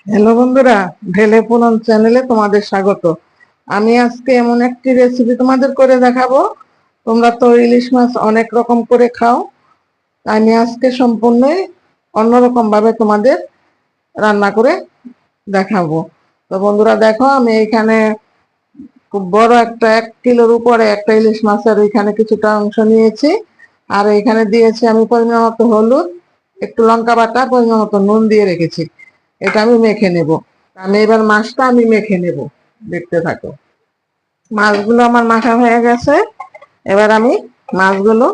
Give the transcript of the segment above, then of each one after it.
Hello বন্ধুরা, ঢেলে পুনম চ্যানেলে তোমাদের স্বাগত। আমি আজকে এমন একটি রেসিপি তোমাদের করে দেখাবো। তোমরা তো ইলিশ মাছ অনেক রকম করে খাও, আমি আজকে সম্পূর্ণ অন্যরকম ভাবে তোমাদের রান্না করে দেখাবো। তো বন্ধুরা দেখো, আমি এখানে খুব বড় একটা 1 কিলোর উপরে একটা ইলিশ মাছের এখানে কিছুটা অংশ নিয়েছি। আর এখানে দিয়েছি আমি পরিমাণ মতো হলুদ, একটু লঙ্কা বাটা, পরিমাণ মতো নুন দিয়ে রেখেছি। এটা আমি মেখে নেব। আমি এবার মাছটা আমি মেখে নেব, দেখতে থাকো। মাছগুলো আমার মাখা হয়ে গেছে। এবার আমি মাছগুলো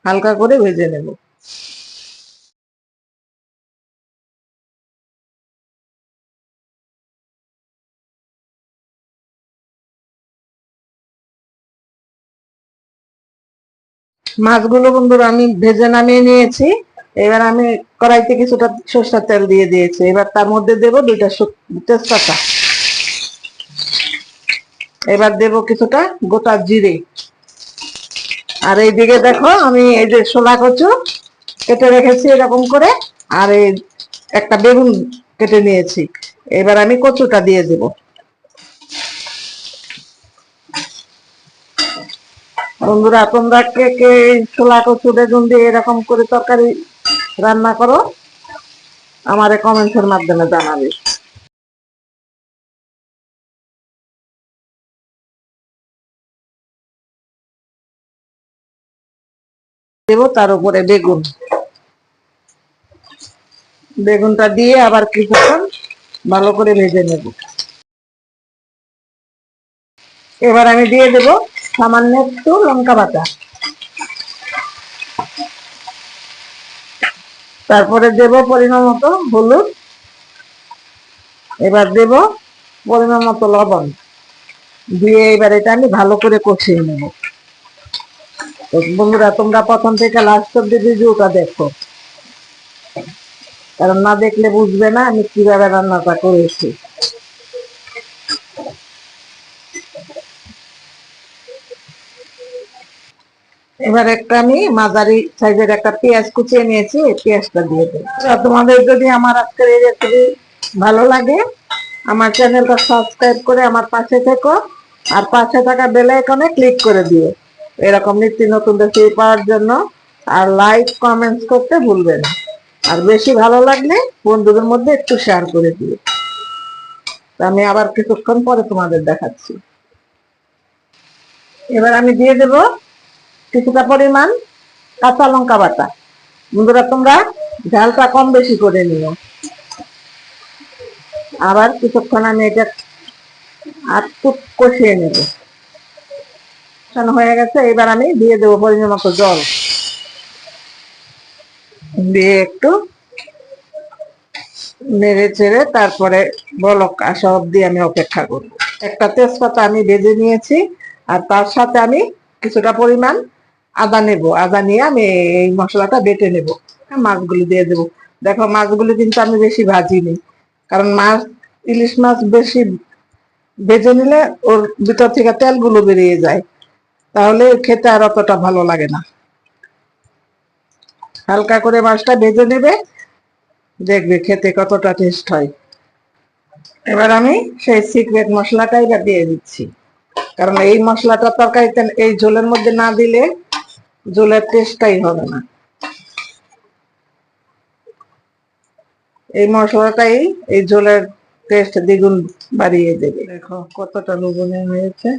হালকা করে ভেজে নেব। মাছগুলো বন্ধুরা আমি ভেজে নামিয়ে নিয়েছি। এবার আমি কড়াইতে কিছুটা সরষের তেল দিয়ে দিয়েছি। এবার তার মধ্যে দেব 2টা তেজপাতা। এবার দেব কিছুটা গোটা জিরে। আর এইদিকে দেখো, আমি এই যে শোলা কচু কেটে রেখেছি এরকম করে। আর এই একটা বেগুন কেটে নিয়েছি। এবার আমি কচুটা দিয়ে দেব। বন্ধুরা, তোমরা কে কে ছোলা কচু বেগুন দিয়ে এরকম করে তরকারি রান্না করো, আমারে কমেন্টের মাধ্যমে জানাবে। দেব তার উপরে বেগুন। বেগুনটা দিয়ে আবার কিছুক্ষণ ভালো করে ভেজে নেব। এবার আমি দিয়ে দেব সামান্য একটু লঙ্কা বাটা। তারপরে দেব পরিমাণ মতো হলুদ। এবার দেব পরিমাণ মতো লবণ। দিয়ে এবার এটা আমি ভালো করে কষিয়ে নেব। বন্ধুরা, তোমরা প্রথম থেকে লাস্ট অব্দি ভিডিওটা দেখো, কারণ না দেখলে বুঝবে না আমি কিভাবে রান্নাটা করেছি। এবার একটা আমি মাঝারি সাইজের একটা পেঁয়াজ কুচিয়ে নিয়েছি, এই পেঁয়াজটা দিয়ে দেবো। তোমাদের যদি আমার আজকের এই রেসিপি ভালো লাগে, আমার চ্যানেলটা সাবস্ক্রাইব করে আমার পাশে থেকো। আর পাশে থাকা বেল আইকনে ক্লিক করে দিও এরকম নিত্য নতুন রেসিপি পাওয়ার জন্য। আর লাইক কমেন্টস করতে ভুলবে না। আর বেশি ভালো লাগলে বন্ধুদের মধ্যে একটু শেয়ার করে দিও। আমি আবার কিছুক্ষণ পরে তোমাদের দেখাচ্ছি। এবার আমি দিয়ে দেব কিছুটা পরিমাণ কাঁচা লঙ্কা বাটা। বন্ধুরা, তোমরা ঝালটা কম বেশি করে নিও। আবার কিছুক্ষণ আমি এটা আর কষিয়ে নেব। হয়ে গেছে। এবার আমি দিয়ে দেবো পরিমাণ মতো জল। দিয়ে একটু নেড়ে চেড়ে তারপরে বলক আসা অব্দি আমি অপেক্ষা করব। একটা তেজপাতা আমি ভেজে নিয়েছি। আর তার সাথে আমি কিছুটা পরিমাণ আদা নেব। আদা নিয়ে আমি এই মশলাটা বেটে নেব। মাছগুলি দিয়ে দেবো। দেখো, মাছগুলি কিন্তু আমি বেশি ভাজিনি, কারণ মাছ, ইলিশ মাছ বেশি ভেজে নিলে ওর ভিতর থেকে তেলগুলো বেরিয়ে যায়, তাহলে খেতে আর অতটা ভালো লাগে না। হালকা করে মাছটা ভেজে নেবে, দেখবে খেতে কতটা টেস্ট হয়। এবার আমি সেই সিক্রেট মশলাটা এবার দিয়ে দিচ্ছি, কারণ এই মশলাটা তরকারিতে এই ঝোলের মধ্যে না দিলে ঝোলের টেস্টটাই হবে না। এই মশলাটাই এই ঝোলের টেস্ট দ্বিগুণ বাড়িয়ে দেবে। দেখো কতটা লবণীয় হয়েছে।